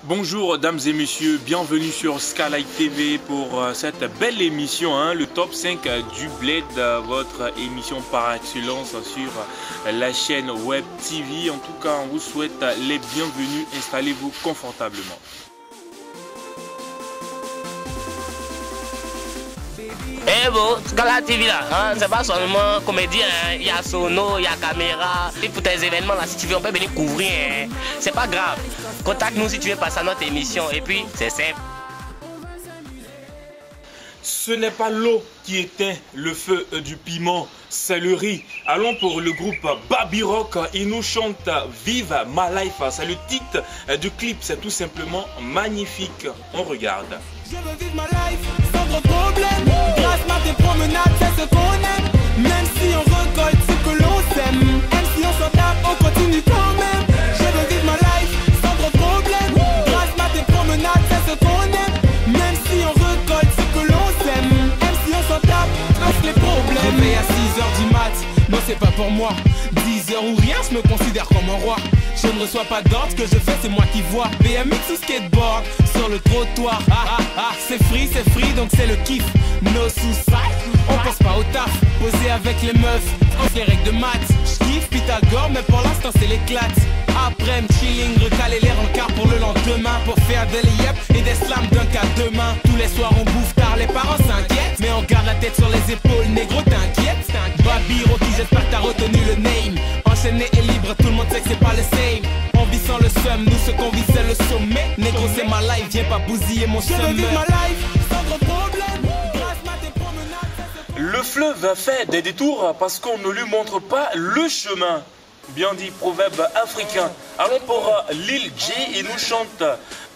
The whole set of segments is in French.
Bonjour dames et messieurs, bienvenue sur Skylight TV pour cette belle émission, le top 5 du Bled, votre émission par excellence sur la chaîne Web TV. En tout cas, on vous souhaite les bienvenus, installez-vous confortablement. Eh bon, Skylight TV là, c'est pas seulement comédien, il y a sono, il y a caméra. Et pour tes événements là, si tu veux, on peut venir couvrir, c'est pas grave. Contacte-nous si tu veux passer à notre émission et puis c'est simple. Ce n'est pas l'eau qui éteint le feu du piment, c'est le riz. Allons pour le groupe Baby Rock, il nous chante Vive My Life. C'est le titre du clip, c'est tout simplement magnifique. On regarde. Je veux vivre ma life sans trop de problème. Grâce à tes promenades, c'est ce qu'on aime. Même si on récolte ce que l'on sème, même si on s'en tape, on continue quand même. Je veux vivre ma life sans trop de problème. Grâce à tes promenades, c'est ce qu'on aime. Même si on récolte ce que l'on sème, même si on s'en tape, lâche les problèmes. Réveil à 6h du mat, non c'est pas pour moi. 10h ou rien, je me considère comme un roi. Je ne reçois pas d'ordre, ce que je fais c'est moi qui vois. BMX ou skateboard, sur le trottoir. C'est free, donc c'est le kiff. No suicide, on pense pas au taf. Poser avec les meufs, on les règles de maths. J'kiffe Pythagore, mais pour l'instant c'est l'éclate. Après chilling, recaler les rencarts pour le lendemain. Pour faire des layups et des slams d'un cas de main. Tous les soirs on bouffe tard, les parents s'inquiètent. Mais on garde la tête sur les épaules, négro t'inquiète. Baby Rocky, j'espère que t'as retenu le name. Enchaîné et libre, tout le monde sait que c'est pas le same. On vit sans le seum, nous ce qu'on vit c'est le sommet. Négro c'est ma life, viens pas bousiller mon chemin. Je veux vivre ma life, sans trop de problème. Le fleuve fait des détours parce qu'on ne lui montre pas le chemin. Bien dit, proverbe africain. Allons pour Lil J, il nous chante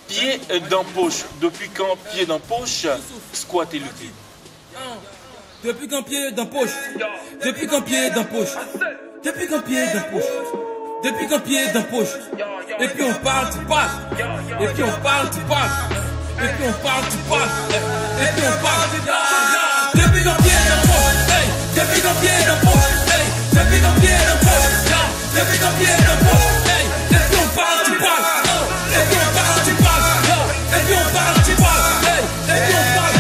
pied dans poche. Depuis quand pied dans poche, squat et lutter. Depuis qu'un pied dans poche, depuis qu'un pied dans poche, depuis qu'un pied dans poche, depuis qu'un pied dans poche, et puis on parle, tu parles, et puis on parle, tu parles, et puis on parle, tu parles, et puis on parle, tu parles. Depuis qu'un pied dans poche, hey, depuis qu'un pied dans poche, hey, depuis qu'un pied dans poche, depuis qu'un pied dans poche, hey, et puis on parle, tu parles, et puis on parle, tu parles, et puis on parle, tu parles, hey, et puis on parle.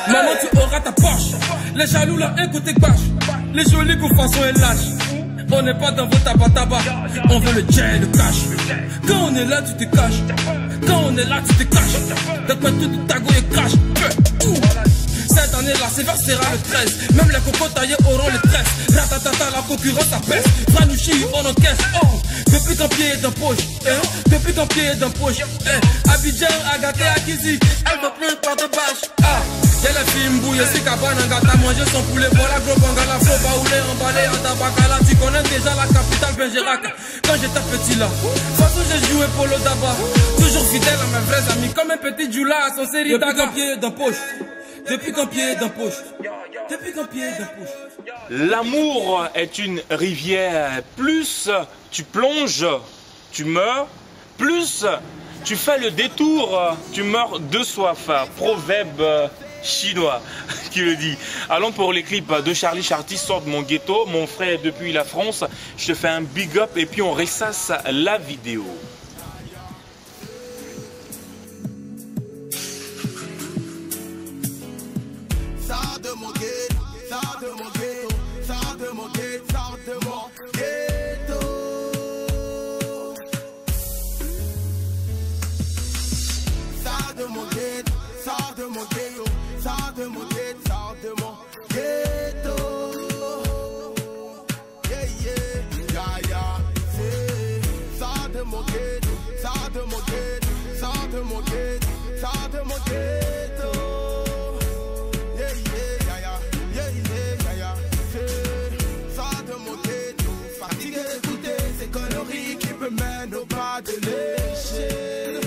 Maman, tu auras ta poche. Les jaloux là, écoutez bâche. Les jolis coups façon et lâche. On n'est pas dans vos tabac. On veut le jet, le cash. Quand on est là, tu te caches. Quand on est là, tu te caches. D'après tout ta gouille crache. Cette année-là, c'est sera le 13. Même les cocos taillés auront les tresses. Ratatata, la concurrence abaisse. Franouchi, on encaisse. Oh, depuis ton pied est dans poche. Depuis ton pied est dans poche. Abidjan, Agaté, Akizi. Elle veut plus par de bâche. Y'a les filles mbouillées, si cabane, un gâteau à manger son poulet. Voilà, gros bangala, faut baouler, emballé en tabacala. Tu connais déjà la capitale Bergerac. Quand j'étais petit là, façon j'ai joué pour le daba. Toujours fidèle à mes vrais amis, comme un petit Jula à son série d'aga. Depuis qu'un pied est dans poche. Depuis qu'un pied est dans poche. Depuis qu'un pied est dans poche. L'amour est une rivière. Plus tu plonges, tu meurs. Plus tu fais le détour, tu meurs de soif. Proverbe chinois qui le dit. Allons pour les clips de Charlie Charty, sort de mon ghetto. Mon frère depuis la France. Je te fais un big up et puis on ressasse la vidéo. Sors de mon ghetto, sors de mon ghetto, sors de mon ghetto, sors de mon ghetto. Sors de mon ghetto, sors de mon ghetto, sors de mon ghetto, sors de mon ghetto. Yeah, yeah, yeah. Sors de mon ghetto, sors de mon ghetto, sors de mon ghetto, sors de mon ghetto. Mène au bas de l'échelle.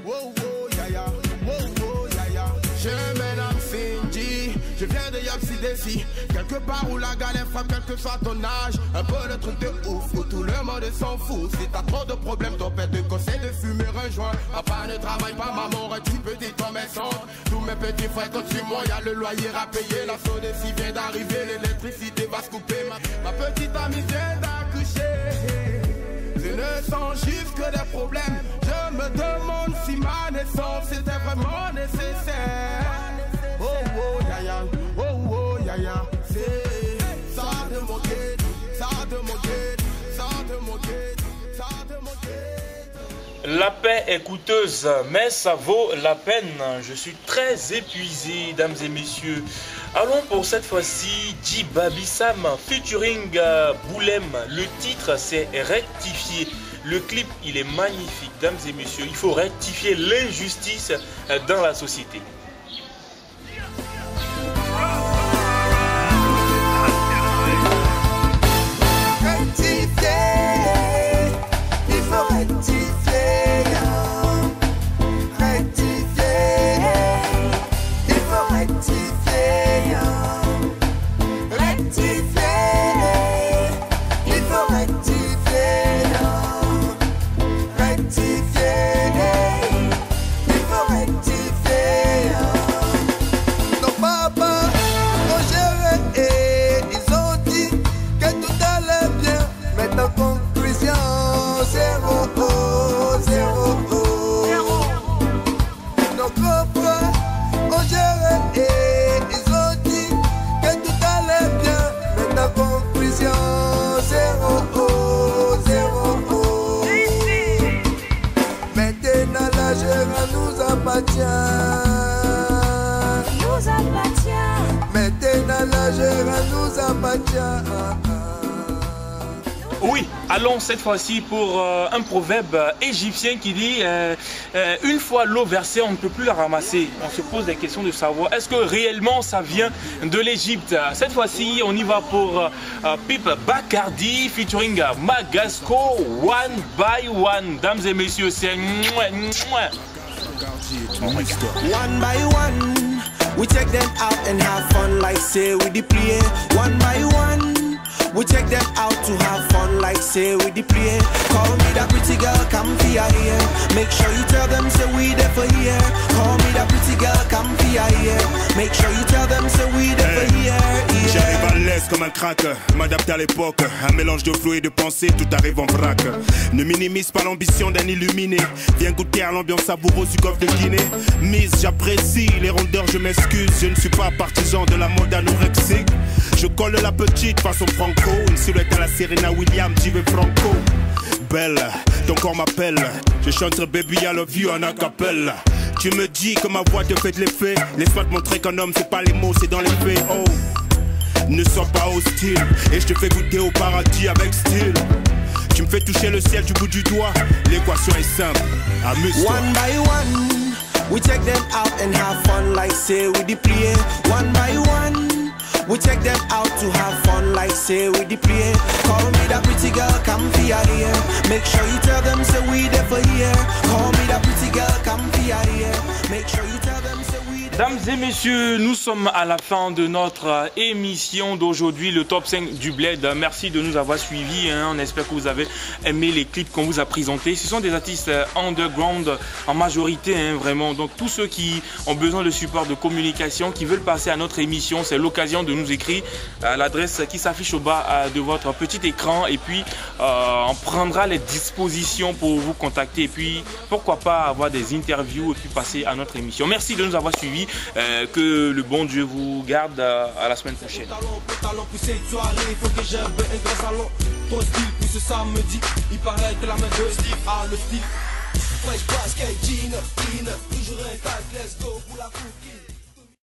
Wow, wow, yaya. Wow, wow, yaya. Je m'appelle Cindy. Je viens de Yapsi Desi. Quelque part où la galère frappe, quel que soit ton âge. Un peu le truc de ouf où tout le monde s'en fout. Si t'as trop de problèmes, ton père te conseille de fumer un joint. Papa ne travaille pas, maman reste une petite commerçante. Tous mes petits frères quand tu moi, y'a le loyer à payer. La sonde si vient d'arriver, l'électricité va se couper. Ma petite amie vient d'accoucher. Je ne sens juste que des problèmes. Je me ma naissance c'était vraiment nécessaire. Oh oh yaya, oh oh yaya. C'est ça de mon guide, ça de mon guide, ça de mon guide, ça de mon guide. La paix est coûteuse, mais ça vaut la peine. Je suis très épuisé, dames et messieurs. Allons pour cette fois-ci, Djibaby Sam featuring Boulem. Le titre c'est Rectifier. Le clip il est magnifique, dames et messieurs. Il faut rectifier l'injustice dans la société. Nous appartient. Maintenant la gérance nous appartient. Oui, allons cette fois-ci pour un proverbe égyptien qui dit une fois l'eau versée, on ne peut plus la ramasser. On se pose des questions de savoir est-ce que réellement ça vient de l'Égypte. Cette fois-ci, on y va pour Pip Bacardi featuring Magasco, One by One. Dames et messieurs, c'est one by one, we take them out and have fun like say we play. One by one, we take them out to have fun like say we play. Call me that pretty girl, come via here. Make sure you tell them say we there for here. Call me that pretty girl, come via here. Make sure you tell them say we there for here. J'arrive à l'aise comme un crack, m'adapte à l'époque. Un mélange de flow et de pensée, tout arrive en vrac. Ne minimise pas l'ambition d'un illuminé. Viens goûter à l'ambiance savoureuse du golfe de Guinée. Miss, j'apprécie les rondeurs, je m'excuse. Je ne suis pas partisan de la mode anorexique. Je colle la petite façon franco. Une silhouette à la Serena Williams, j'y vais franco. Belle, ton corps m'appelle. Je chanterai Baby I Love You en acapella. Tu me dis que ma voix te fait de l'effet. Laisse-moi te montrer qu'un homme c'est pas les mots, c'est dans les faits. Oh, ne sois pas hostile. Et je te fais goûter au paradis avec style. Tu me fais toucher le ciel du bout du doigt. L'équation est simple, amuse-toi. One by one, we take them out and have fun like say we play. One by one, we take them out to have fun like say we play. Call me that pretty girl, come via here. Make sure you tell them say we there for here. Call me that pretty girl, come via here. Make sure you tell them say we. Mesdames et messieurs, nous sommes à la fin de notre émission d'aujourd'hui, le top 5 du Bled. Merci de nous avoir suivis. On espère que vous avez aimé les clips qu'on vous a présentés. Ce sont des artistes underground en majorité, vraiment. Donc tous ceux qui ont besoin de support de communication, qui veulent passer à notre émission, c'est l'occasion de nous écrire à l'adresse qui s'affiche au bas de votre petit écran. Et puis on prendra les dispositions pour vous contacter. Et puis pourquoi pas avoir des interviews et puis passer à notre émission. Merci de nous avoir suivis. Que le bon Dieu vous garde à la semaine prochaine. Il paraît que la main de Steve a le style. Fresh basket, jean, toujours un let's go pour la cookie.